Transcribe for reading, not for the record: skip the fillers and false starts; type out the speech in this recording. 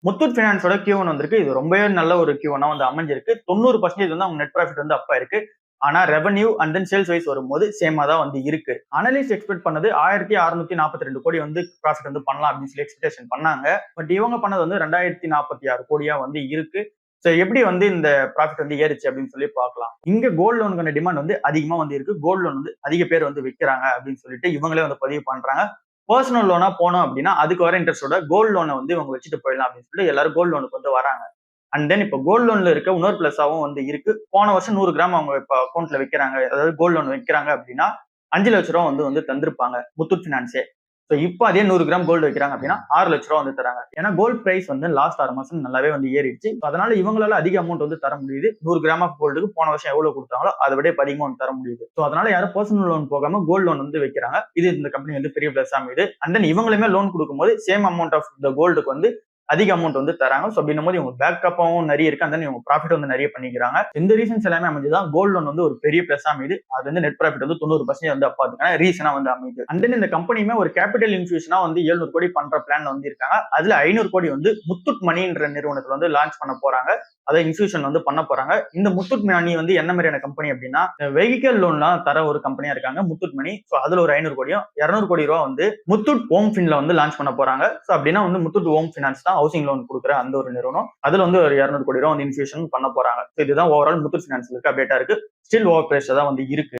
Muthoot ஃபினான்ஸோட Q1 வந்திருக்கு. இது ரொம்பவே நல்ல ஒரு Q1 வந்து அமைஞ்சிருக்கு. 90% வந்து அவங்க நெட் ப்ராஃபிட் வந்து அப்பா இருக்கு. ஆனா revenue and then sales wise வரும்போது சேமா தான் வந்து இருக்கு. அனலிஸ்ட் எக்ஸ்பெக்ட் பண்ணது 1642 கோடி வந்து ப்ராஃபிட் வந்து பண்ணலாம் அப்படின்னு சொல்லி எக்ஸ்பெக்டேஷன் பண்ணாங்க. பட் இவங்க பண்ணது வந்து 2046 கோடியா வந்து இருக்கு. சோ எப்படி வந்து இந்த ப்ராஃபிட் வந்து ஏறுச்சு அப்படின்னு சொல்லி பார்க்கலாம். இங்க கோல்ட் லோனுக்கான டிமாண்ட் வந்து அதிகமா வந்து இருக்கு. கோல்ட் லோன் வந்து அதிக பேர் வந்து விற்கிறாங்க அப்படின்னு சொல்லிட்டு இவங்களே வந்து பதிவு பண்றாங்க. பர்சனல் லோனா போனோம் அப்படின்னா அதுக்கு வர இன்ட்ரெஸ்டோட கோல்ட் லோனை வந்து இவங்க வச்சுட்டு போயிடலாம் அப்படின்னு சொல்லிட்டு எல்லாரும் கோல்ட் லோனுக்கு வந்து வராங்க. அண்ட் தென் இப்போ கோல்ட் லோன்ல இருக்க இன்னொரு பிளஸாவும் வந்து இருக்கு. போன வருஷம் 100 கிராம் அவங்க இப்போ அக்கௌண்ட்ல வைக்கிறாங்க, அதாவது கோல்ட் லோன் வைக்கிறாங்க அப்படின்னா 5 லட்ச ரூபா வந்து தந்திருப்பாங்க முத்தூட் பினான்ஸே. ஸோ இப்போ அதே 100 கிராம் கோல்டு வைக்கிறாங்க அப்படின்னா 6 லட்ச ரூபா வந்து தராங்க. ஏன்னா கோல்டு பிரைஸ் வந்து லாஸ்ட் 6 மாசம் நல்லாவே வந்து ஏறிடுச்சு. அதனால இவங்களால அதிக அமௌண்ட் வந்து தர முடியுது. 100 கிராம் ஆஃப் கோல்டுக்கு போன வருஷம் எவ்வளவு கொடுத்தாங்களோ அதை விட அதிகமா வந்து தர முடியுது. ஸோ அதனால யாரும் பர்சனல் லோன் போகாம கோல்டு லோன் வந்து வைக்கிறாங்க. இது இந்த கம்பெனி வந்து பெரிய பிளஸ் அமையுது. அண்ட் தென் இவங்களுமே லோன் கொடுக்கும்போது சேம் அமௌண்ட் ஆஃப் த கோல்டுக்கு வந்து அதிக அமௌண்ட் வந்து தராங்க. ஸோ அப்படின்னும் போது இவங்க பேக்கப்பாவும் நிறைய இருக்கு. அந்த இவங்க ப்ராஃபிட் வந்து நிறைய பண்ணிக்கிறாங்க. இந்த ரீசன்ஸ் எல்லாமே அமைஞ்சுதான் கோல்ட் லோன் வந்து ஒரு பெரிய பிளஸ் அமையுது. அது வந்து நெட் ப்ராஃபிட் வந்து 90% வந்து அப்பாதுக்கான ரீசனா வந்து அமையுது. அண்ட் தென் இந்த கம்பெனியுமே ஒரு கேபிட்டல் இன்ஃபியூஷனா வந்து 700 கோடி பண்ற பிளான் வந்து இருக்காங்க. அதுல 500 கோடி வந்து முத்தூட் மணின்ற நிறுவனத்துல வந்து லான்ச் பண்ண போறாங்க. அதை இன்ஃபியூஷன் வந்து பண்ண போறாங்க. இந்த முத்தூட் மணி வந்து என்ன மாதிரியான கம்பெனி அப்படின்னா வெஹிக்கல் லோன்லாம் தர ஒரு கம்பெனியா இருக்காங்க முத்தூட் மணி. ஸோ அதுல ஒரு 500 கோடியும் 200 கோடி ரூபா வந்து முத்தூட் ஹோம் ஃபின்ல வந்து லான்ச் பண்ண போறாங்க. ஸோ அப்படின்னா வந்து முத்தூட் ஹோம் ஃபினான்ஸ் தான் ஹவுசிங் லோன் கொடுக்குற அந்த ஒரு நிறுவனம். அதுல வந்து ஒரு 200 கோடி ரூபா வந்து இன்ஃபியூஷன் பண்ண போறாங்க. இதுதான் ஓவரால் முத்தூட் ஃபினான்ஸ் இருக்கு அப்டேட்டா இருக்கு. ஸ்டில் ஓவர் பிரைஸ் தான் வந்து இருக்கு.